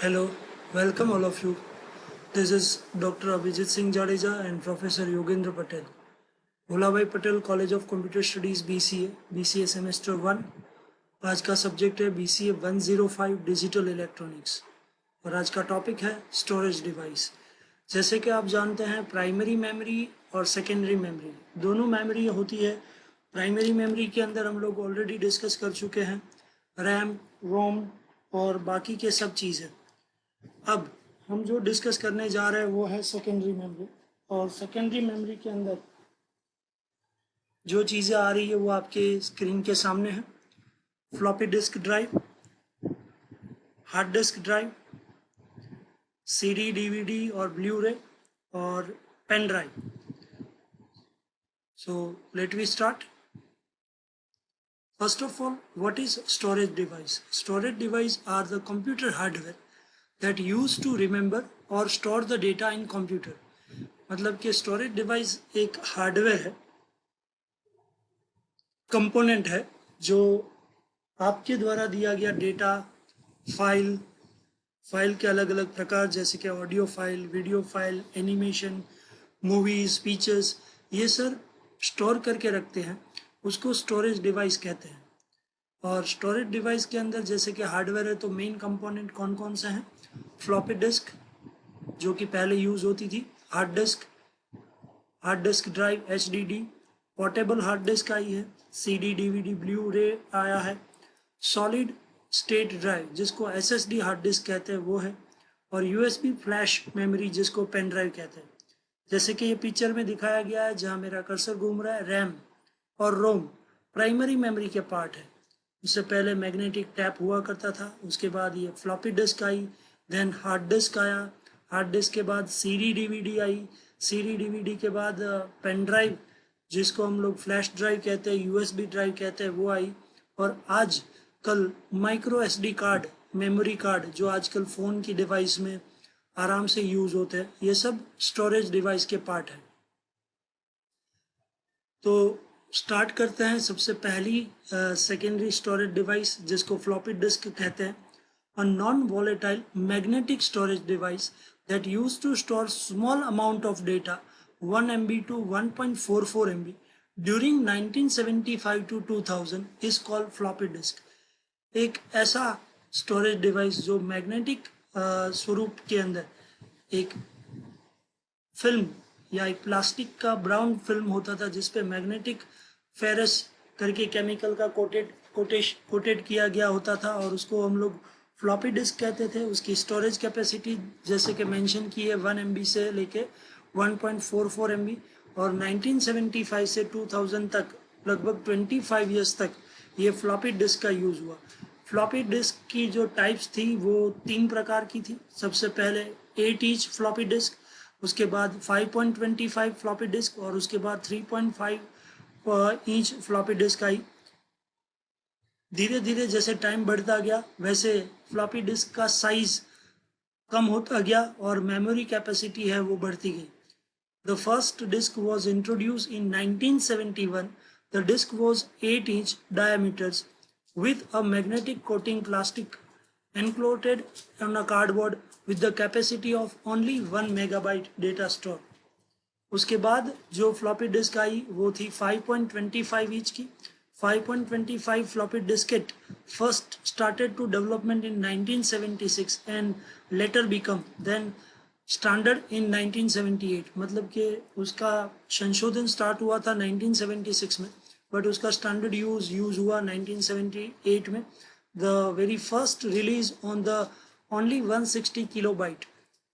Hello, welcome all of you. This is Dr. Abhijit Singh Jadeja and Professor Yogendra Patel. Bholabhai Patel college of computer studies BCA semester 1। आज का subject है BCA 105 digital electronics और आज का topic है storage device. जैसे कि आप जानते हैं प्राइमरी मेमोरी और सेकेंडरी मेमोरी दोनों मेमोरी होती है। प्राइमरी मेमोरी के अंदर हम लोग ऑलरेडी डिस्कस कर चुके हैं रैम, रोम और बाकी के सब चीज़ें। अब हम जो डिस्कस करने जा रहे हैं वो है सेकेंडरी मेमोरी। और सेकेंडरी मेमोरी के अंदर जो चीज़ें आ रही है वो आपके स्क्रीन के सामने है। Floppy disk drive, hard disk drive, CD, DVD और ब्लू रे और pen drive. So let we start. First of all, what is storage device? Storage device are the computer hardware that used to remember or store the data in computer. मतलब कि storage device एक hardware है, component है जो आपके द्वारा दिया गया डेटा, फाइल के अलग अलग प्रकार जैसे कि audio file, video file, animation, movies, pictures, ये सर स्टोर करके रखते हैं, उसको स्टोरेज डिवाइस कहते हैं। और स्टोरेज डिवाइस के अंदर जैसे कि हार्डवेयर है तो मेन कंपोनेंट कौन कौन से हैं? फ्लॉपी डिस्क जो कि पहले यूज़ होती थी, hard disk drive HDD, portable hard disk आई है, CD, DVD, ब्लू रे आया है, सॉलिड स्टेट ड्राइव जिसको SSD हार्ड डिस्क कहते हैं वो है, और USB फ्लैश मेमोरी जिसको पेन ड्राइव कहते हैं। जैसे कि ये पिक्चर में दिखाया गया है जहाँ मेरा कर्सर घूम रहा है, रैम और रोम प्राइमरी मेमोरी के पार्ट है। उससे पहले मैग्नेटिक टैप हुआ करता था, उसके बाद ये फ्लॉपी डिस्क आई, देन हार्ड डिस्क आया, हार्ड डिस्क के बाद CD, DVD आई, CD, DVD के बाद पेन ड्राइव जिसको हम लोग फ्लैश ड्राइव कहते हैं, USB ड्राइव कहते हैं, वो आई, और आज कल micro SD card, memory card जो आजकल फ़ोन की डिवाइस में आराम से यूज़ होते हैं, ये सब स्टोरेज डिवाइस के पार्ट है। तो स्टार्ट करते हैं। सबसे पहली सेकेंडरी स्टोरेज डिवाइस जिसको फ्लॉपी डिस्क कहते हैं, a non volatile magnetic storage device that use to store small amount of data 1 MB to 1.44 MB during 1975 to 2000 is called floppy disk. एक ऐसा स्टोरेज डिवाइस जो मैग्नेटिक स्वरूप के अंदर एक फिल्म या एक प्लास्टिक का ब्राउन फिल्म होता था जिसपे मैग्नेटिक फेरस करके केमिकल का कोटेड किया गया होता था, और उसको हम लोग फ्लॉपी डिस्क कहते थे। उसकी स्टोरेज कैपेसिटी जैसे कि मेंशन की है 1 MB से लेके 1.44 MB, और 1975 से 2000 तक लगभग 25 ईयर्स तक ये फ्लॉपी डिस्क का यूज़ हुआ। फ्लॉपी डिस्क की जो टाइप्स थी वो 3 प्रकार की थी। सबसे पहले 8 इंच फ्लॉपी डिस्क, उसके बाद 5.25 फ्लॉपी डिस्क, और उसके बाद 3.5 इंच फ्लॉपी डिस्क आई। धीरे धीरे जैसे टाइम बढ़ता गया वैसे फ्लॉपी डिस्क का साइज कम होता गया और मेमोरी कैपेसिटी है वो बढ़ती गई। The first disk was introduce in 1971। The disk was 8 inch diameters with a magnetic coating plastic enclosed on a cardboard with the capacity of only 1 megabyte data store. उसके बाद जो फ्लॉपी डिस्क आई वो थी 5.25 inch की। 5.25 floppy diskette first started to development in 1976 and later become then standard in 1978। मतलब कि उसका संशोधन स्टार्ट हुआ था 1976 में, बट उसका स्टैंडर्ड यूज हुआ 1978 में। The very first release on the only 160 kilobyte,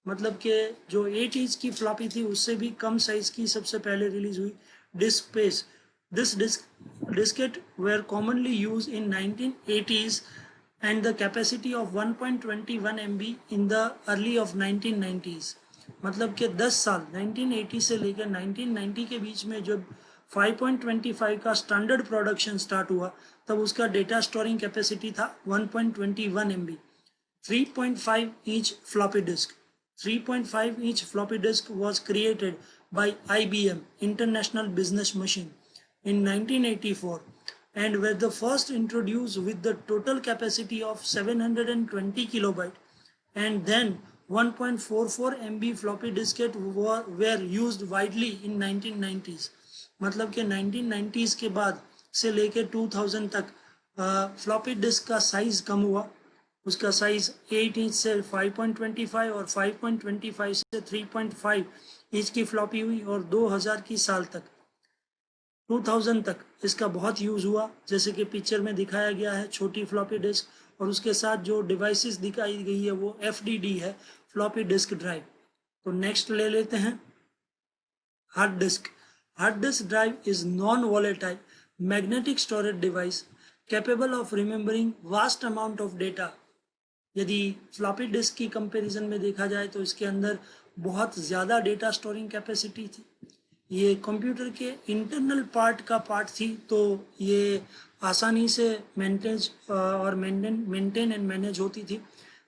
मतलब कि जो 8 इंच की फ्लॉपी थी उससे भी कम साइज की सबसे पहले रिलीज हुई disk space. This diskette were commonly use in 1980s and the capacity of 1.21 MB in the early of 1990s। मतलब कि 10 साल 1980 से लेकर 1990 के बीच में जब 5.25 का स्टैंडर्ड प्रोडक्शन स्टार्ट हुआ तब उसका डेटा स्टोरिंग कैपेसिटी था 1.21 MB। 3.5 inch floppy disk, 3.5 inch floppy disk was created by IBM International Business Machine in 1984 and were the first introduced with the total capacity of 720 kilobyte and then 1.44 MB floppy diskette were used widely in 1990s. मतलब कि 1990s के बाद से लेके 2000 तक floppy disk का size कम हुआ. उसका साइज 8 इंच से 5.25 और 5.25 से 3.5 इंच की फ्लॉपी हुई और 2000 की साल तक 2000 तक इसका बहुत यूज़ हुआ. जैसे कि पिक्चर में दिखाया गया है छोटी फ्लॉपी डिस्क और उसके साथ जो डिवाइसेस दिखाई गई है वो FDD है, फ्लॉपी डिस्क ड्राइव. तो नेक्स्ट ले लेते हैं hard disk. Hard disk drive is non volatile magnetic storage device capable of remembering vast amount of data. यदि फ्लॉपी डिस्क की कंपैरिजन में देखा जाए तो इसके अंदर बहुत ज़्यादा डेटा स्टोरिंग कैपेसिटी थी. ये कंप्यूटर के इंटरनल पार्ट का पार्ट थी, तो ये आसानी से मेंटेन एंड मैनेज होती थी.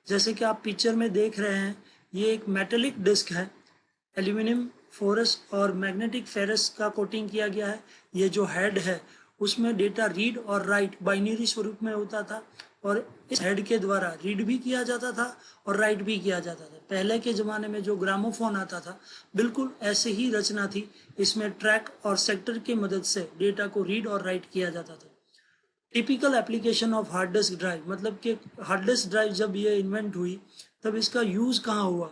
जैसे कि आप पिक्चर में देख रहे हैं, ये एक मेटेलिक डिस्क है, एल्यूमिनियम फोरस और मैग्नेटिक फेरस का कोटिंग किया गया है. ये जो हेड है उसमें डेटा रीड और राइट बाइनरी स्वरूप में होता था और इस हेड के द्वारा रीड भी किया जाता था और राइट भी किया जाता था. पहले के ज़माने में जो ग्रामोफोन आता था बिल्कुल ऐसे ही रचना थी. इसमें ट्रैक और सेक्टर की मदद से डेटा को रीड और राइट किया जाता था. Typical application of hard disk drive, मतलब कि हार्ड डिस्क ड्राइव जब ये इन्वेंट हुई तब इसका यूज़ कहाँ हुआ?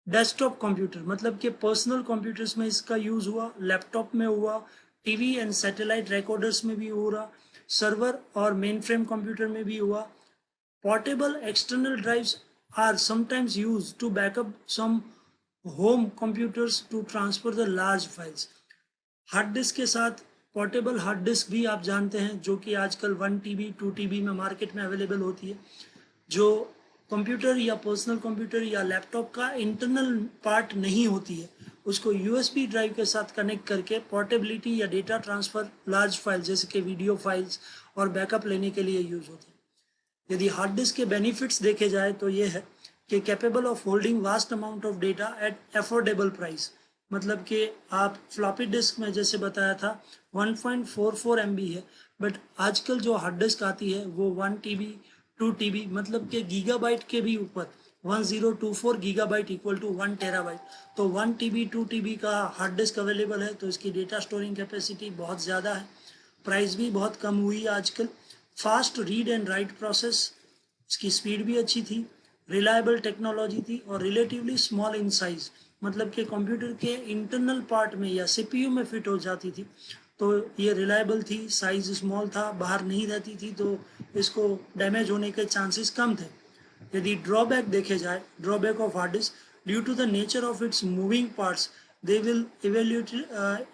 डेस्कटॉप कंप्यूटर, मतलब कि पर्सनल कंप्यूटर्स में इसका यूज़ हुआ, लैपटॉप में हुआ, टीवी एंड सैटेलाइट रिकॉर्डर्स में भी हो रहा, सर्वर और मेन फ्रेम कंप्यूटर में भी हुआ. Portable external drives are sometimes used to backup some home computers to transfer the large files. Hard disk के साथ पोर्टेबल हार्ड डिस्क भी आप जानते हैं, जो कि आजकल 1 TB 2 TB में मार्केट में अवेलेबल होती है, जो कंप्यूटर या पर्सनल कंप्यूटर या लैपटॉप का इंटरनल पार्ट नहीं होती है. उसको USB ड्राइव के साथ कनेक्ट करके पोर्टेबिलिटी या डेटा ट्रांसफ़र लार्ज फाइल जैसे कि वीडियो फाइल्स और बैकअप लेने के लिए यूज़ होती है. यदि हार्ड डिस्क के बेनिफिट्स देखे जाए तो ये है कि capable of holding vast amount of data at affordable price. मतलब कि आप फ्लॉपी डिस्क में जैसे बताया था 1.44 MB है, बट आजकल जो हार्ड डिस्क आती है वो 1 TB 2 TB मतलब कि गीगाबाइट के भी ऊपर 1024 गीगाबाइट इक्वल टू 1 टेराबाइट. तो 1 TB 2 TB का हार्ड डिस्क अवेलेबल है, तो इसकी डेटा स्टोरिंग कैपेसिटी बहुत ज़्यादा है. प्राइस भी बहुत कम हुई है आजकल. Fast read and right process, इसकी स्पीड भी अच्छी थी, रिलायबल टेक्नोलॉजी थी और रिलेटिवली स्मॉल इन साइज, मतलब कि कंप्यूटर के इंटरनल पार्ट में या CPU में फिट हो जाती थी. तो ये रिलायबल थी, साइज स्मॉल था, बाहर नहीं रहती थी, तो इसको डैमेज होने के चांसेस कम थे. यदि ड्रॉबैक देखे जाए, drawback of hard disk, due to the nature of its moving parts they will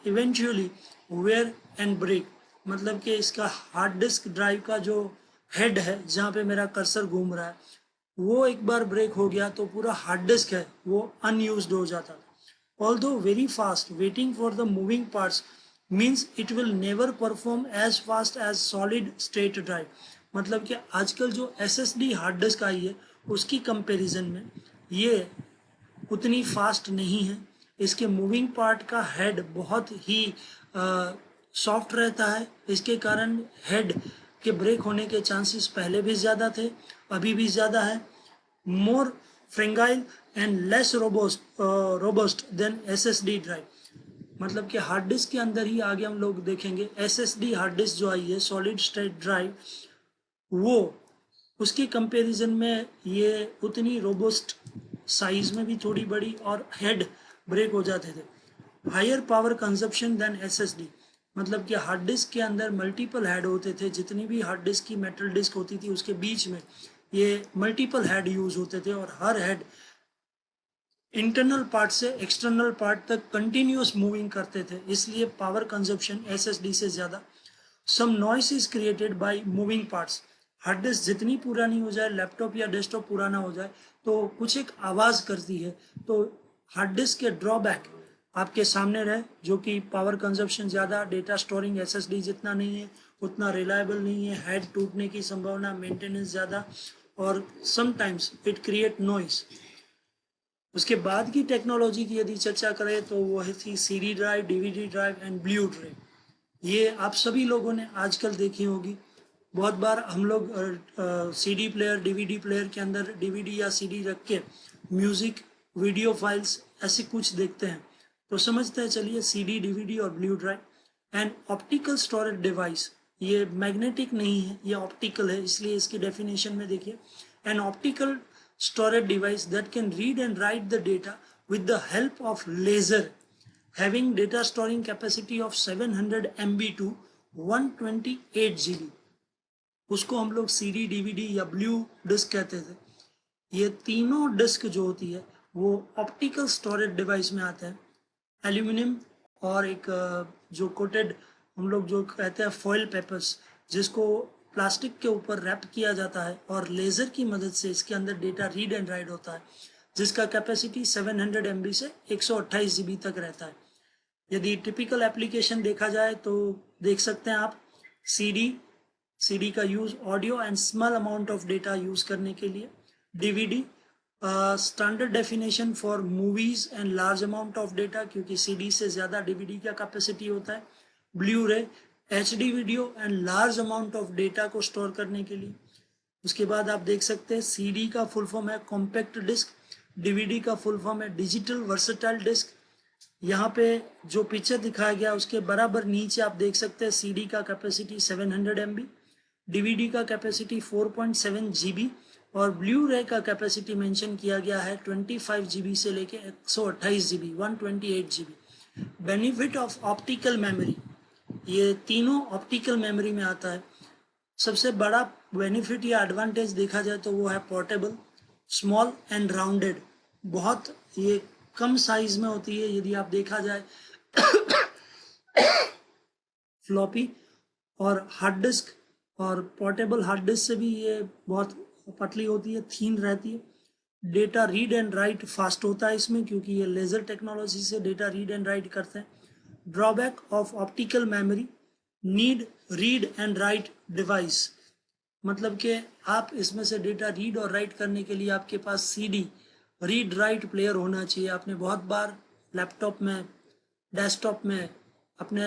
eventually wear and break. मतलब कि इसका हार्ड डिस्क ड्राइव का जो हेड है जहाँ पे मेरा कर्सर घूम रहा है वो एक बार ब्रेक हो गया तो पूरा हार्ड डिस्क है वो अनयूज्ड हो जाता. Although very fast, waiting for the moving parts means it will never perform as fast as solid state drive. मतलब कि आजकल जो SSD हार्ड डिस्क आई है उसकी कंपैरिजन में ये उतनी फास्ट नहीं है. इसके मूविंग पार्ट का हेड बहुत ही सॉफ्ट रहता है. इसके कारण हेड के ब्रेक होने के चांसेस पहले भी ज़्यादा थे, अभी भी ज़्यादा है. More fragile and less robust than SSD drive. मतलब कि हार्ड डिस्क के अंदर ही आगे हम लोग देखेंगे SSD हार्ड डिस्क जो आई है सॉलिड स्टेट ड्राइव, वो उसकी कंपैरिजन में ये उतनी रोबस्ट, साइज में भी थोड़ी बड़ी और हेड ब्रेक हो जाते थे. Higher power consumption than SSD, मतलब कि हार्ड डिस्क के अंदर मल्टीपल हेड होते थे. जितनी भी हार्ड डिस्क की मेटल डिस्क होती थी उसके बीच में ये मल्टीपल हेड यूज होते थे और हर हेड इंटरनल पार्ट से एक्सटर्नल पार्ट तक कंटिन्यूस मूविंग करते थे, इसलिए पावर कंजप्शन SSD से ज़्यादा. Some noise is created by moving parts. Hard disk जितनी पुरानी हो जाए, लैपटॉप या डेस्कटॉप पुराना हो जाए तो कुछ एक आवाज़ करती है. तो हार्ड डिस्क के ड्रॉबैक आपके सामने रहे, जो कि पावर कंजप्शन ज़्यादा, डेटा स्टोरिंग SSD जितना नहीं है, उतना रिलायबल नहीं है, हेड टूटने की संभावना, मेंटेनेंस ज़्यादा और समटाइम्स इट क्रिएट नॉइस. उसके बाद की टेक्नोलॉजी की यदि चर्चा करें तो वो थी CD drive, DVD drive and blue drive. ये आप सभी लोगों ने आजकल देखी होगी. बहुत बार हम लोग सीडी प्लेयर, डीवीडी प्लेयर के अंदर डीवीडी या सीडी रख के म्यूजिक, वीडियो फाइल्स ऐसे कुछ देखते हैं, तो समझते हैं चलिए सीडी, डीवीडी और blue drive. And optical storage device, ये मैग्नेटिक नहीं है, ये ऑप्टिकल है, इसलिए इसकी डेफिनेशन में देखिए, an optical storage device that can read and write the data with the help of laser having data storing capacity of 700 MB to 128 GB। उसको हम लोग CD, DVD या ब्लू डिस्क कहते थे। ये तीनों डिस्क जो होती है वो ऑप्टिकल स्टोरेज डिवाइस में आते हैं। एल्यूमिनियम और एक जो कोटेड हम लोग जो कहते हैं फॉइल पेपर्स, जिसको प्लास्टिक के ऊपर रैप किया जाता है और लेज़र की मदद से इसके अंदर डेटा रीड एंड राइट होता है, जिसका कैपेसिटी 700 MB से 128 GB तक रहता है। यदि टिपिकल एप्लीकेशन देखा जाए तो देख सकते हैं आप सीडी का use audio and small amount of data use करने के लिए, DVD standard definition for movies and large amount of data, क्योंकि सीडी से ज़्यादा डीवीडी का कैपेसिटी होता है, ब्लू रे HD video and large amount of data को स्टोर करने के लिए। उसके बाद आप देख सकते हैं CD का फुल फॉर्म है कॉम्पैक्ट डिस्क, DVD का फुल फॉर्म है डिजिटल वर्सेटाइल डिस्क। यहाँ पे जो पिक्चर दिखाया गया उसके बराबर नीचे आप देख सकते हैं CD का कैपेसिटी 700 MB, DVD का कैपेसिटी 4.7 GB और ब्लू रे का कैपेसिटी मेंशन किया गया है 25 GB से लेके 128 GB, 128 GB। Benefit of optical memory, ये तीनों ऑप्टिकल मेमोरी में आता है। सबसे बड़ा बेनिफिट या एडवांटेज देखा जाए तो वो है पोर्टेबल, स्मॉल एंड राउंडेड, बहुत ये कम साइज में होती है। यदि आप देखा जाए फ्लॉपी और हार्ड डिस्क, और पोर्टेबल हार्ड डिस्क से भी ये बहुत पतली होती है, थीन रहती है। Data read and right fast होता है इसमें, क्योंकि ये लेज़र टेक्नोलॉजी से डेटा रीड एंड राइट करते हैं। Drawback of optical memory, need read and right device, मतलब कि आप इसमें से डेटा रीड और राइट करने के लिए आपके पास CD रीड राइट प्लेयर होना चाहिए। आपने बहुत बार लैपटॉप में, डेस्कटॉप में, अपने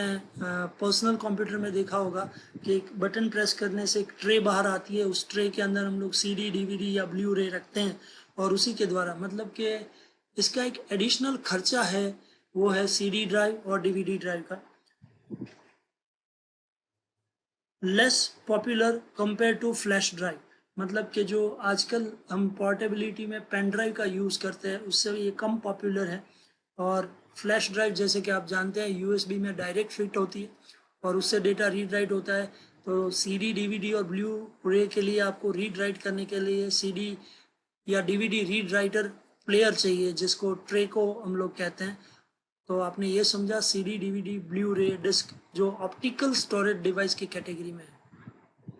पर्सनल कंप्यूटर में देखा होगा कि एक बटन प्रेस करने से एक ट्रे बाहर आती है, उस ट्रे के अंदर हम लोग CD, DVD या ब्लू रे रखते हैं और उसी के द्वारा, मतलब कि इसका एक एडिशनल खर्चा है, वो है CD ड्राइव और DVD ड्राइव का। Less popular compare to flash drive, मतलब कि जो आजकल हम पोर्टेबिलिटी में पेन ड्राइव का यूज़ करते हैं उससे ये कम पॉपुलर है। और फ्लैश ड्राइव जैसे कि आप जानते हैं USB में डायरेक्ट फिट होती है और उससे डेटा रीड राइट होता है। तो CD, DVD और ब्लू रे के लिए आपको रीड राइट करने के लिए CD या DVD रीड राइटर प्लेयर चाहिए, जिसको ट्रे को हम लोग कहते हैं। तो आपने ये समझा CD, DVD, ब्लू रे डिस्क जो ऑप्टिकल स्टोरेज डिवाइस की कैटेगरी में है।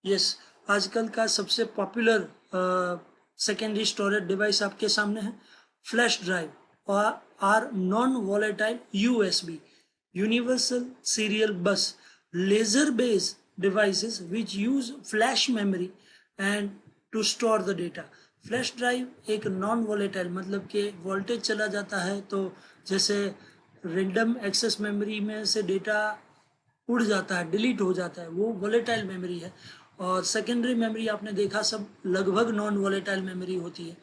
यस, आजकल का सबसे पॉपुलर सेकेंडरी स्टोरेज डिवाइस आपके सामने है फ्लैश ड्राइव और are non volatile USB universal serial bus laser based devices which use flash memory and to store the data. Flash drive एक नॉन वॉलेटाइल, मतलब कि वोल्टेज चला जाता है तो जैसे रैंडम एक्सेस मेमोरी में से डेटा उड़ जाता है, डिलीट हो जाता है, वो वॉलेटाइल मेमोरी है। और सेकेंडरी मेमोरी आपने देखा सब लगभग नॉन वॉलेटाइल मेमोरी होती है।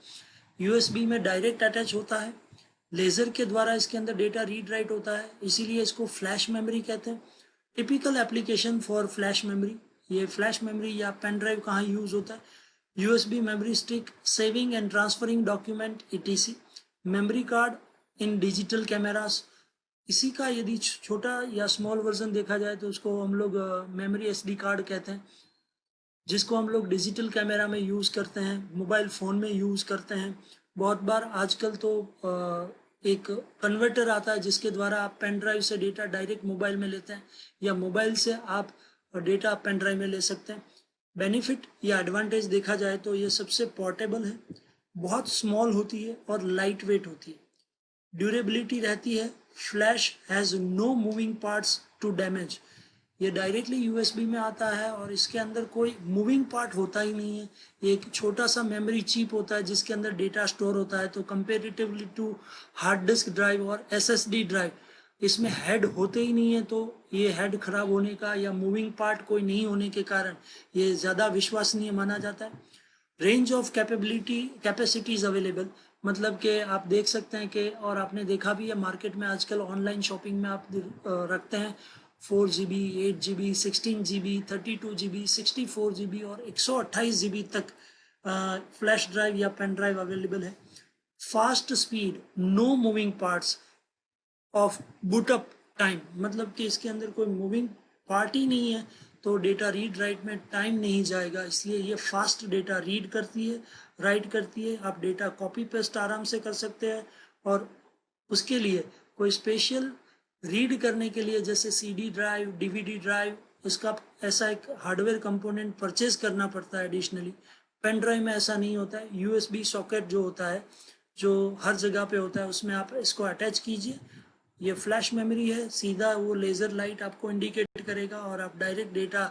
USB में डायरेक्ट अटैच होता है, लेज़र के द्वारा इसके अंदर डेटा रीड राइट होता है, इसीलिए इसको फ्लैश मेमोरी कहते हैं। Typical application for flash memory, ये फ्लैश मेमोरी या पेन ड्राइव कहाँ यूज़ होता है? USB memory stick, saving and transferring document ETC, memory card in digital cameras. इसी का यदि छोटा या स्मॉल वर्जन देखा जाए तो उसको हम लोग मेमोरी SD कार्ड कहते हैं, जिसको हम लोग डिजिटल कैमरा में यूज़ करते हैं, मोबाइल फ़ोन में यूज़ करते हैं। बहुत बार आजकल तो एक कन्वर्टर आता है जिसके द्वारा आप पेन ड्राइव से डेटा डायरेक्ट मोबाइल में लेते हैं या मोबाइल से आप डेटा पेन ड्राइव में ले सकते हैं। बेनिफिट या एडवांटेज देखा जाए तो ये सबसे पोर्टेबल है, बहुत स्मॉल होती है और लाइट वेट होती है, ड्यूरेबिलिटी रहती है, flash has no moving parts to damage. ये डायरेक्टली USB में आता है और इसके अंदर कोई मूविंग पार्ट होता ही नहीं है, एक छोटा सा मेमोरी चिप होता है जिसके अंदर डेटा स्टोर होता है। तो comparatively to hard disk drive और SSD ड्राइव, इसमें हेड होते ही नहीं है, तो ये हेड खराब होने का या मूविंग पार्ट कोई नहीं होने के कारण ये ज़्यादा विश्वसनीय माना जाता है। रेंज ऑफ कैपेसिटीज अवेलेबल, मतलब कि आप देख सकते हैं कि, और आपने देखा भी है मार्केट में आजकल ऑनलाइन शॉपिंग में आप रखते हैं 4 GB, 8 GB, 16 GB, 32 GB, 64 GB और 128 GB तक फ्लैश ड्राइव या पेन ड्राइव अवेलेबल है। Fast speed, no moving parts of boot up time, मतलब कि इसके अंदर कोई मूविंग पार्ट ही नहीं है, तो डेटा रीड राइट में टाइम नहीं जाएगा, इसलिए ये फास्ट डेटा रीड करती है, राइट करती है। आप डेटा कॉपी पेस्ट आराम से कर सकते हैं, और उसके लिए कोई स्पेशल रीड करने के लिए जैसे CD ड्राइव, DVD ड्राइव, उसका ऐसा एक हार्डवेयर कंपोनेंट परचेज करना पड़ता है एडिशनली। पेन ड्राइव में ऐसा नहीं होता है, USB सॉकेट जो होता है, जो हर जगह पे होता है, उसमें आप इसको अटैच कीजिए, ये फ्लैश मेमोरी है, सीधा वो लेज़र लाइट आपको इंडिकेट करेगा और आप डायरेक्ट डेटा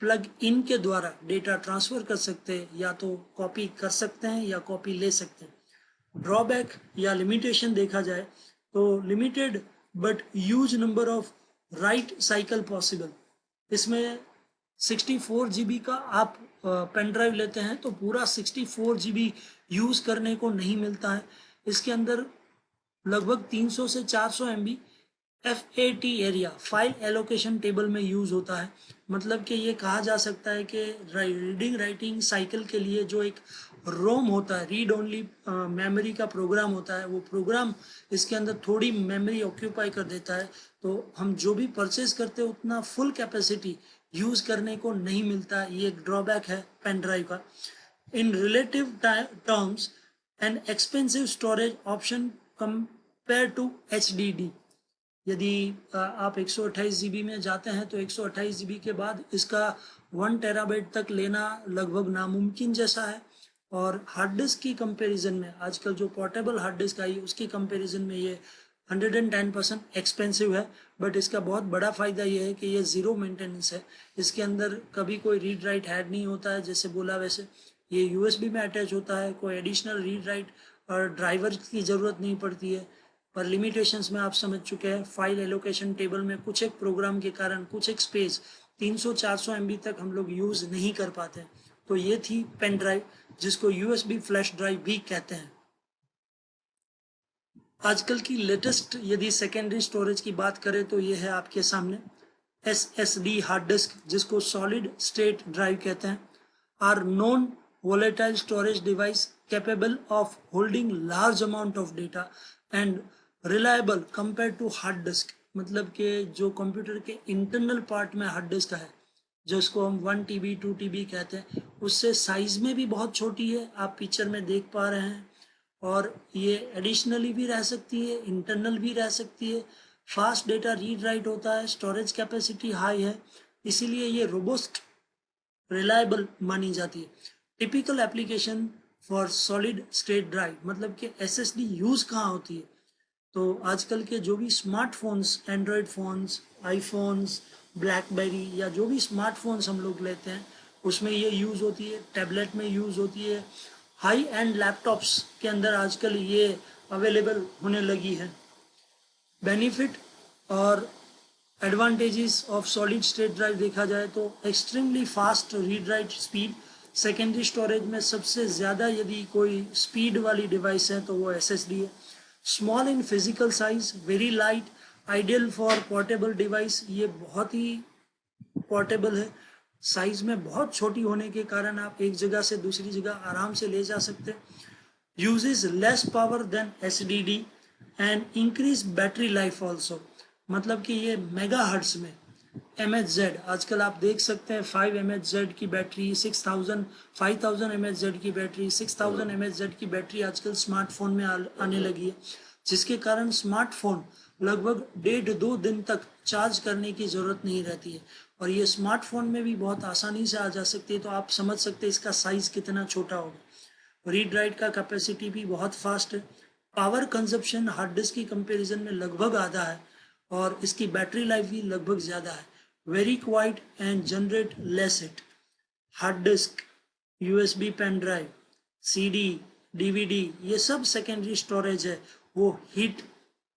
प्लग इन के द्वारा डेटा ट्रांसफ़र कर सकते हैं, या तो कॉपी कर सकते हैं या कॉपी ले सकते हैं। ड्रॉबैक या लिमिटेशन देखा जाए तो limited but huge number of right cycle possible, इसमें 64 GB का आप पेन ड्राइव लेते हैं तो पूरा 64 GB यूज़ करने को नहीं मिलता है। इसके अंदर लगभग 300 से 400 MB FAT area, file allocation table में यूज होता है। मतलब कि ये कहा जा सकता है कि रीडिंग राइटिंग साइकिल के लिए जो एक रोम होता है, रीड ओनली मेमोरी का प्रोग्राम होता है, वो प्रोग्राम इसके अंदर थोड़ी मेमोरी ऑक्यूपाई कर देता है, तो हम जो भी परचेज करते हैं उतना फुल कैपेसिटी यूज करने को नहीं मिलता है। ये एक ड्रॉबैक है पेन ड्राइव का। In relative terms an expensive storage option compare to HDD। यदि आप 128 GB में जाते हैं तो 128 GB के बाद इसका 1 TB तक लेना लगभग नामुमकिन जैसा है। और हार्ड डिस्क की कंपैरिजन में आजकल जो पोर्टेबल हार्ड डिस्क आई उसकी कंपैरिजन में ये 110% एक्सपेंसिव है। बट इसका बहुत बड़ा फ़ायदा ये है कि ये ज़ीरो मेंटेनेंस है, इसके अंदर कभी कोई रीड राइट हेड नहीं होता है, जैसे बोला वैसे ये USB में अटैच होता है, कोई एडिशनल रीड राइट और ड्राइवर की ज़रूरत नहीं पड़ती है। पर लिमिटेशंस में आप समझ चुके हैं, फाइल एलोकेशन टेबल में कुछ एक प्रोग्राम के कारण कुछ एक स्पेस 300-400 MB तक हम लोग यूज़ नहीं कर पाते। तो ये थी पेन ड्राइव, जिसको USB फ्लैश ड्राइव भी कहते हैं। आजकल की लेटेस्ट यदि सेकेंडरी स्टोरेज की बात करें तो ये है आपके सामने SSD हार्ड डिस्क, जिसको सॉलिड स्टेट ड्राइव कहते हैं, are non volatile storage device capable of holding large amount of data and reliable compared to hard disk। मतलब कि जो कंप्यूटर के इंटरनल पार्ट में हार्ड डिस्क है, जिसको हम 1 TB 2 TB कहते हैं, उससे साइज में भी बहुत छोटी है, आप पिक्चर में देख पा रहे हैं, और ये एडिशनली भी रह सकती है, इंटरनल भी रह सकती है। फास्ट डेटा रीड राइट होता है, स्टोरेज कैपेसिटी हाई है, इसीलिए ये रोबस्ट रिलायबल मानी जाती है। Typical application for solid state drive, मतलब कि SSD यूज़ कहाँ होती है, तो आजकल के जो भी smartphones, Android phones, iPhones, blackberry या जो भी स्मार्टफोन्स हम लोग लेते हैं उसमें ये यूज़ होती है, टैबलेट में यूज़ होती है, हाई एंड लैपटॉप्स के अंदर आजकल ये अवेलेबल होने लगी है। बेनिफिट और advantages of solid state drive देखा जाए तो extremely fast read write speed, secondary storage में सबसे ज़्यादा यदि कोई स्पीड वाली डिवाइस है तो वो SSD है। Small in physical size, very light, ideal for portable device, ये बहुत ही पोर्टेबल है, साइज में बहुत छोटी होने के कारण आप एक जगह से दूसरी जगह आराम से ले जा सकते हैं। Uses less power than SSD and increase battery life also, मतलब कि ये मेगा हर्ट्स में MHz, आजकल आप देख सकते हैं 5 MHz की बैटरी, 5000 MHz की बैटरी, 6000 MHz की बैटरी आजकल स्मार्टफोन में आने लगी है, जिसके कारण स्मार्टफोन लगभग 1.5-2 दिन तक चार्ज करने की ज़रूरत नहीं रहती है, और ये स्मार्टफोन में भी बहुत आसानी से आ जा सकती है। तो आप समझ सकते हैं इसका साइज़ कितना छोटा होगा। रीड राइट का कैपेसिटी भी बहुत फास्ट है। पावर कंजप्शन हार्ड डिस्क की कंपैरिजन में लगभग आधा है, और इसकी बैटरी लाइफ भी लगभग ज़्यादा है। Very quiet and generate less heat. Hard disk, USB pen drive, CD, DVD, ये सब सेकेंडरी स्टोरेज है, वो हीट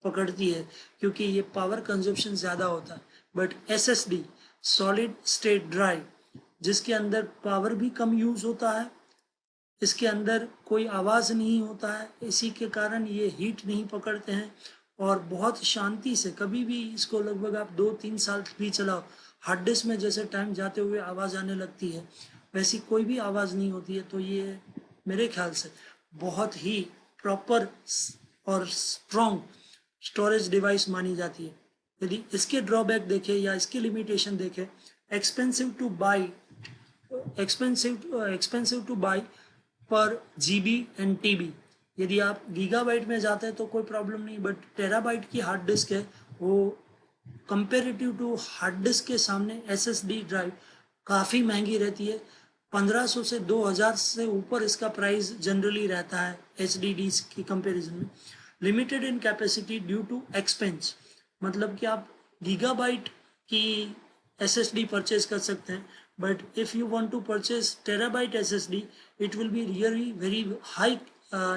पकड़ती है क्योंकि ये पावर कंजप्शन ज़्यादा होता है। But SSD solid state drive जिसके अंदर पावर भी कम यूज़ होता है, इसके अंदर कोई आवाज़ नहीं होता है, इसी के कारण ये हीट नहीं पकड़ते हैं और बहुत शांति से कभी भी इसको लगभग आप 2-3 साल भी चलाओ, हार्ड डिस्क में जैसे टाइम जाते हुए आवाज़ आने लगती है वैसी कोई भी आवाज़ नहीं होती है। तो ये मेरे ख्याल से बहुत ही प्रॉपर और स्ट्रॉन्ग स्टोरेज डिवाइस मानी जाती है। यदि इसके ड्रॉबैक देखें या इसकी लिमिटेशन देखें, expensive two by expensive two by पर GB एंड TB। यदि आप गीगाबाइट में जाते हैं तो कोई प्रॉब्लम नहीं, बट टेराबाइट की हार्ड डिस्क है वो कंपेरेटिव टू हार्ड डिस्क के सामने SSD ड्राइव काफ़ी महंगी रहती है। 1500 से 2000 से ऊपर इसका प्राइस जनरली रहता है HDDs की कंपैरिजन में। Limited in capacity due to expense, मतलब कि आप गीगाबाइट की SSD परचेज कर सकते हैं, but if you want to purchase terabyte SSD, it will be really very high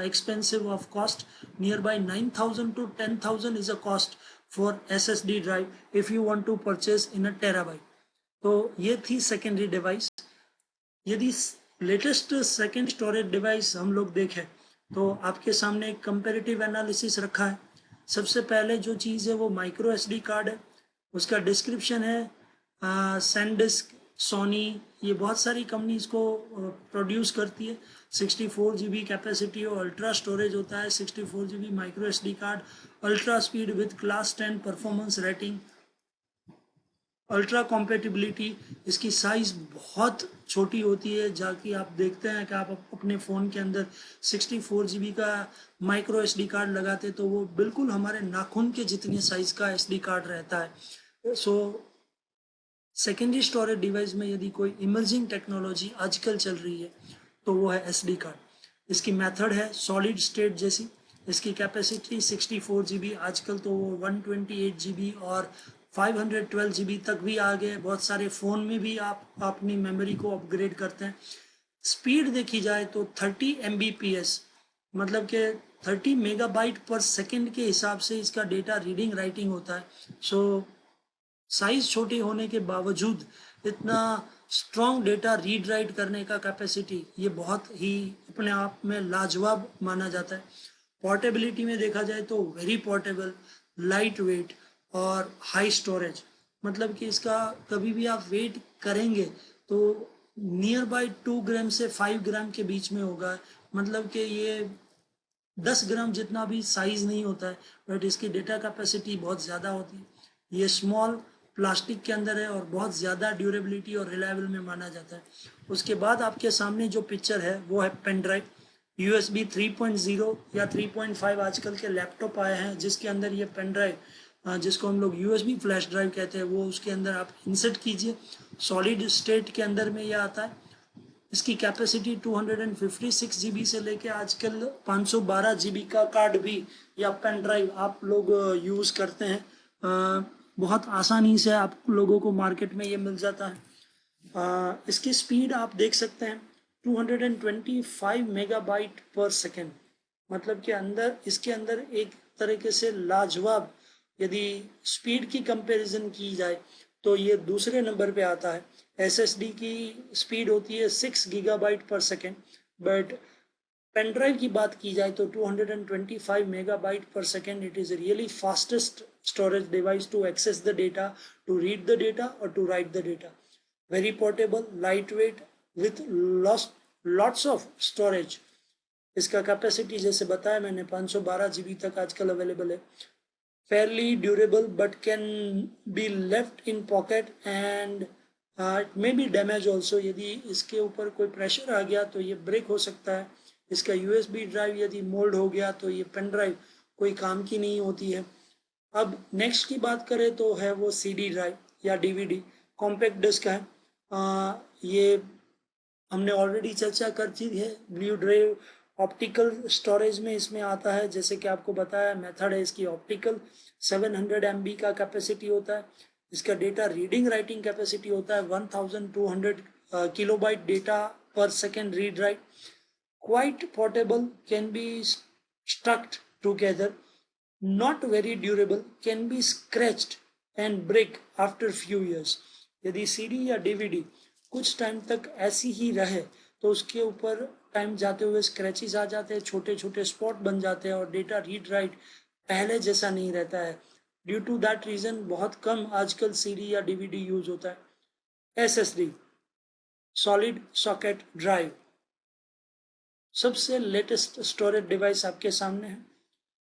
expensive of cost. Nearby 9,000 to 10,000 is a cost for SSD drive if you want to purchase in a terabyte. तो ये थी secondary device. यदि latest second storage device हम लोग देखें तो आपके सामने एक कंपेरेटिव एनालिसिस रखा है। सबसे पहले जो चीज़ है वो माइक्रो SD कार्ड है। उसका डिस्क्रिप्शन है सैनडिस्क, सोनी, ये बहुत सारी कंपनी इसको प्रोड्यूस करती है। 64 GB कैपेसिटी और अल्ट्रा स्टोरेज होता है। 64 GB micro SD card, ultra speed with class 10 performance rating, ultra compatibility. इसकी साइज़ बहुत छोटी होती है, जाकि आप देखते हैं कि आप अपने फ़ोन के अंदर 64 GB का माइक्रो SD कार्ड लगाते तो वो बिल्कुल हमारे नाखून के जितने साइज़ का SD कार्ड रहता है। सो सेकेंडरी स्टोरेज डिवाइस में यदि कोई इमर्जिंग टेक्नोलॉजी आजकल चल रही है तो वो है SD कार्ड। इसकी मेथड है सॉलिड स्टेट जैसी। इसकी कैपेसिटी 64 GB, आजकल तो वो 128 GB और 512 GB तक भी आ गए। बहुत सारे फ़ोन में भी आप अपनी मेमोरी को अपग्रेड करते हैं। स्पीड देखी जाए तो 30 Mbps, मतलब कि 30 मेगाबाइट पर सेकेंड के हिसाब से इसका डेटा रीडिंग राइटिंग होता है। सो साइज छोटी होने के बावजूद इतना स्ट्रॉन्ग डेटा रीड राइट करने का कैपेसिटी ये बहुत ही अपने आप में लाजवाब माना जाता है। पोर्टेबिलिटी में देखा जाए तो वेरी पोर्टेबल, लाइट वेट और हाई स्टोरेज, मतलब कि इसका कभी भी आप वेट करेंगे तो नियर बाई 2 ग्राम से 5 ग्राम के बीच में होगा। मतलब कि ये 10 ग्राम जितना भी साइज नहीं होता है, बट इसकी डेटा कैपेसिटी बहुत ज़्यादा होती है। ये स्मॉल प्लास्टिक के अंदर है और बहुत ज़्यादा ड्यूरेबिलिटी और रिलायबल में माना जाता है। उसके बाद आपके सामने जो पिक्चर है वो है पेन ड्राइव। USB 3.0 या 3.5 आजकल के लैपटॉप आए हैं जिसके अंदर ये पेन ड्राइव, जिसको हम लोग USB फ्लैश ड्राइव कहते हैं, वो उसके अंदर आप इंसर्ट कीजिए। सॉलिड स्टेट के अंदर में यह आता है। इसकी कैपेसिटी 256 GB से लेके आजकल 512 GB का कार्ड भी या पेन ड्राइव आप लोग यूज़ करते हैं। बहुत आसानी से आप लोगों को मार्केट में ये मिल जाता है। इसकी स्पीड आप देख सकते हैं 225 मेगाबाइट पर सेकेंड, मतलब कि इसके अंदर एक तरीके से लाजवाब, यदि स्पीड की कंपैरिजन की जाए तो ये दूसरे नंबर पे आता है। SSD की स्पीड होती है 6 गीगाबाइट पर सेकेंड, बट पेन ड्राइव की बात की जाए तो 225 मेगाबाइट पर second. It is really fastest storage device to access the data, to read the data or to write the data. Very portable, lightweight with lots of storage. इसका capacity जैसे बताया मैंने 512 GB तक आजकल अवेलेबल है। Fairly durable but can be left in pocket and it may be damaged also. यदि इसके ऊपर कोई प्रेशर आ गया तो ये ब्रेक हो सकता है। इसका USB ड्राइव यदि मोल्ड हो गया तो ये पेन ड्राइव कोई काम की नहीं होती है। अब नेक्स्ट की बात करें तो है वो CD ड्राइव या DVD, कॉम्पैक्ट डिस्क है। ये हमने ऑलरेडी चर्चा कर दी है। ब्लू ड्राइव ऑप्टिकल स्टोरेज में इसमें आता है, जैसे कि आपको बताया मेथड है इसकी ऑप्टिकल। 700 MB का कैपेसिटी होता है। इसका डेटा रीडिंग राइटिंग कैपेसिटी होता है 1200 किलोबाइट डेटा पर second read write. Quite portable, can be स्टक्ड together, not very durable, can be scratched and break after few years. यदि सीडी या डीवीडी कुछ टाइम तक ऐसी ही रहे तो उसके ऊपर टाइम जाते हुए स्क्रैचेस आ जाते हैं, छोटे छोटे स्पॉट बन जाते हैं और डेटा रीड राइट पहले जैसा नहीं रहता है. ड्यू टू दैट रीजन बहुत कम आजकल सीडी या डीवीडी यूज होता है. एसएसडी, सॉलिड सॉकेट ड्राइव, सबसे लेटेस्ट स्टोरेज डिवाइस आपके सामने है.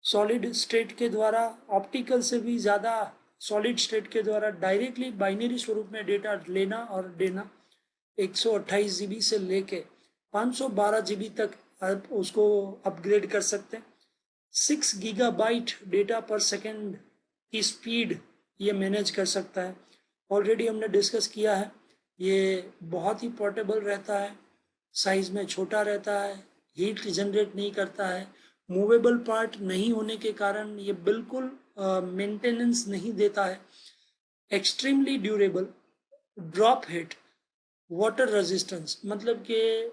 सॉलिड स्टेट के द्वारा, ऑप्टिकल से भी ज़्यादा सॉलिड स्टेट के द्वारा डायरेक्टली बाइनरी स्वरूप में डेटा लेना और देना. 128 GB से लेके 512 GB तक आप उसको अपग्रेड कर सकते हैं. 6 गीगाबाइट डेटा पर सेकेंड की स्पीड ये मैनेज कर सकता है. ऑलरेडी हमने डिस्कस किया है, ये बहुत ही पोर्टेबल रहता है, साइज में छोटा रहता है, हीट जनरेट नहीं करता है, मूवेबल पार्ट नहीं होने के कारण ये बिल्कुल मेंटेनेंस नहीं देता है. Extremely durable, drop hit, water resistance, मतलब कि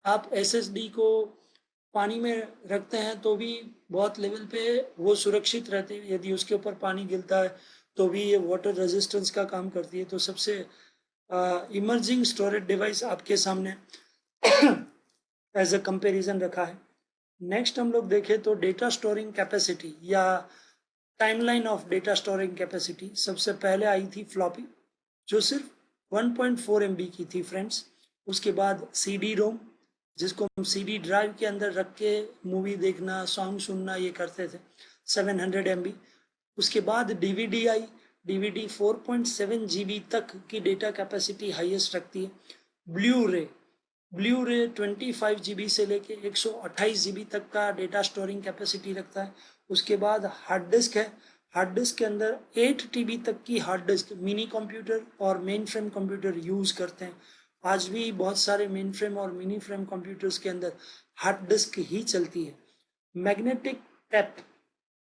आप एसएसडी को पानी में रखते हैं तो भी बहुत लेवल पे वो सुरक्षित रहते हैं. यदि उसके ऊपर पानी गिरता है तो भी ये वाटर रेजिस्टेंस का काम करती है. तो सबसे इमर्जिंग स्टोरेज डिवाइस आपके सामने एज अ कंपैरिजन रखा है. नेक्स्ट हम लोग देखें तो डेटा स्टोरिंग कैपेसिटी या timeline of data storing capacity. सबसे पहले आई थी फ्लॉपी जो सिर्फ 1.4 MB की थी फ्रेंड्स. उसके बाद CD रोम जिसको हम CD ड्राइव के अंदर रख के मूवी देखना, सॉन्ग सुनना ये करते थे, 700 MB. उसके बाद DVD आई. DVD 4.7 GB तक की डेटा कैपेसिटी हाईएस्ट रखती है. ब्लू रे 25 GB से लेके 128 GB तक का डेटा स्टोरिंग कैपेसिटी रखता है. उसके बाद हार्ड डिस्क है. हार्ड डिस्क के अंदर 8 TB तक की हार्ड डिस्क मिनी कंप्यूटर और मेन फ्रेम कंप्यूटर यूज करते हैं. आज भी बहुत सारे मेन फ्रेम और मिनी फ्रेम कंप्यूटर्स के अंदर हार्ड डिस्क ही चलती है. मैग्नेटिक टैप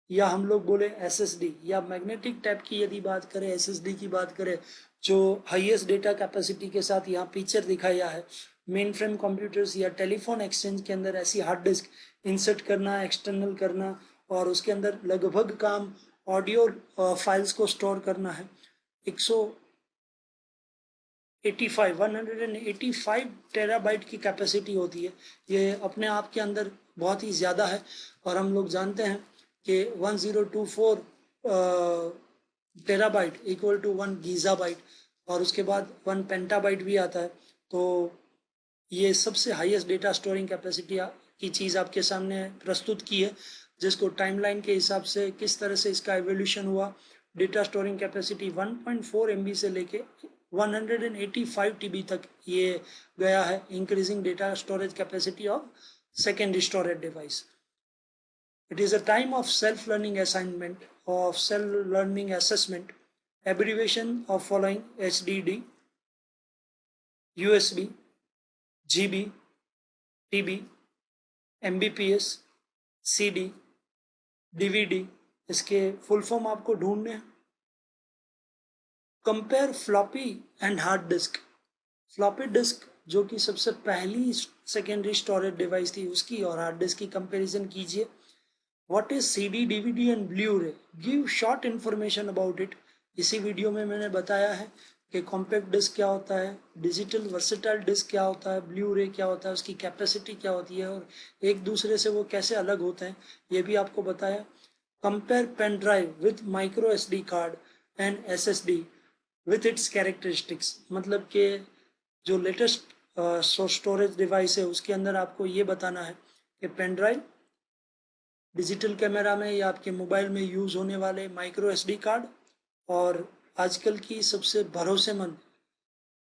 या हम लोग बोले एसएसडी या मैग्नेटिक टैप की यदि बात करें, एसएसडी की बात करें, जो हाईएस्ट डेटा कैपेसिटी के साथ यहाँ पिक्चर दिखाया है, मेन फ्रेम कंप्यूटर्स या टेलीफोन एक्सचेंज के अंदर ऐसी हार्ड डिस्क इंसर्ट करना, एक्सटर्नल करना और उसके अंदर लगभग काम ऑडियो फाइल्स को स्टोर करना है. 185 टेराबाइट की कैपेसिटी होती है. ये अपने आप के अंदर बहुत ही ज़्यादा है और हम लोग जानते हैं कि 1024 टेराबाइट इक्वल टू 1 गीगाबाइट और उसके बाद 1 पेंटाबाइट भी आता है. तो ये सबसे हाईएस्ट डेटा स्टोरिंग कैपेसिटी की चीज़ आपके सामने प्रस्तुत की है, जिसको टाइमलाइन के हिसाब से किस तरह से इसका एवोल्यूशन हुआ. डेटा स्टोरिंग कैपेसिटी 1.4 MB से लेके 185 TB तक ये गया है. Increasing data storage capacity of secondary storage device. It is a time of self-learning assignment, of self-learning assessment, abbreviation of following: HDD, USB, GB, TB, MBPS, CD, DVD. इसके full form आपको ढूंढने हैं. Compare floppy and hard disk. Floppy disk जो कि सबसे पहली secondary storage device थी उसकी और हार्ड डिस्क की कंपैरिजन कीजिए. What is CD, DVD and Blu-ray? Give short information about it. इसी वीडियो में मैंने बताया है कि कॉम्पैक्ट डिस्क क्या होता है, डिजिटल वर्सेटाइल डिस्क क्या होता है, ब्लू रे क्या होता है, उसकी कैपेसिटी क्या होती है और एक दूसरे से वो कैसे अलग होते हैं ये भी आपको बताया. Compare pen drive with micro SD card and SSD with its characteristics. मतलब कि जो लेटेस्ट स्टोरेज डिवाइस है उसके अंदर आपको ये बताना है कि पेन ड्राइव, डिजिटल कैमरा में या आपके मोबाइल में यूज़ होने वाले माइक्रो SD कार्ड और आजकल की सबसे भरोसेमंद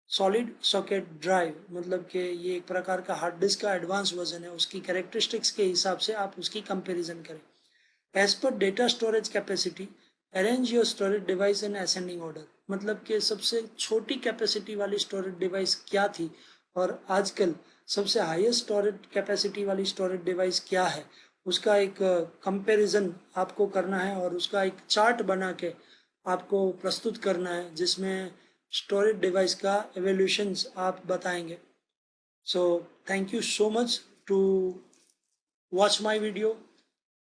सॉलिड सॉकेट ड्राइव, मतलब कि ये एक प्रकार का हार्ड डिस्क का एडवांस वर्जन है, उसकी कैरेक्टरिस्टिक्स के हिसाब से आप उसकी कंपैरिजन करें. As per data storage capacity arrange your storage device in ascending order. मतलब कि सबसे छोटी कैपेसिटी वाली स्टोरेज डिवाइस क्या थी और आजकल सबसे हाईएस्ट स्टोरेज कैपेसिटी वाली स्टोरेज डिवाइस क्या है, उसका एक कंपैरिजन आपको करना है और उसका एक चार्ट बना के आपको प्रस्तुत करना है जिसमें स्टोरेज डिवाइस का एवोल्यूशंस आप बताएंगे. So thank you so much to watch my video.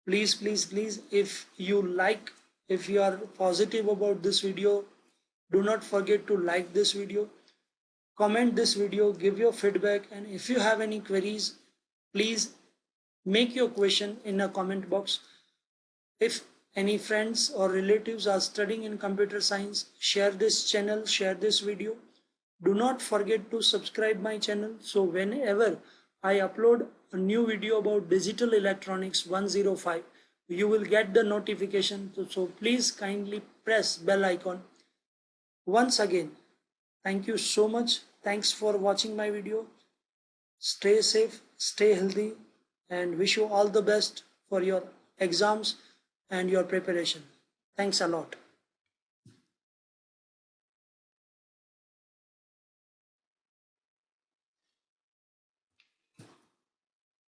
Please, if you are positive about this video, do not forget to like this video, comment this video, give your feedback, and if you have any queries, please make your question in a comment box. If any friends or relatives are studying in computer science, share this channel, share this video. Do not forget to subscribe my channel, so whenever I upload a new video about digital electronics 105, you will get the notification. So please kindly press bell icon. Once again, thank you so much. Thanks for watching my video. Stay safe, stay healthy, and wish you all the best for your exams and your preparation. Thanks a lot.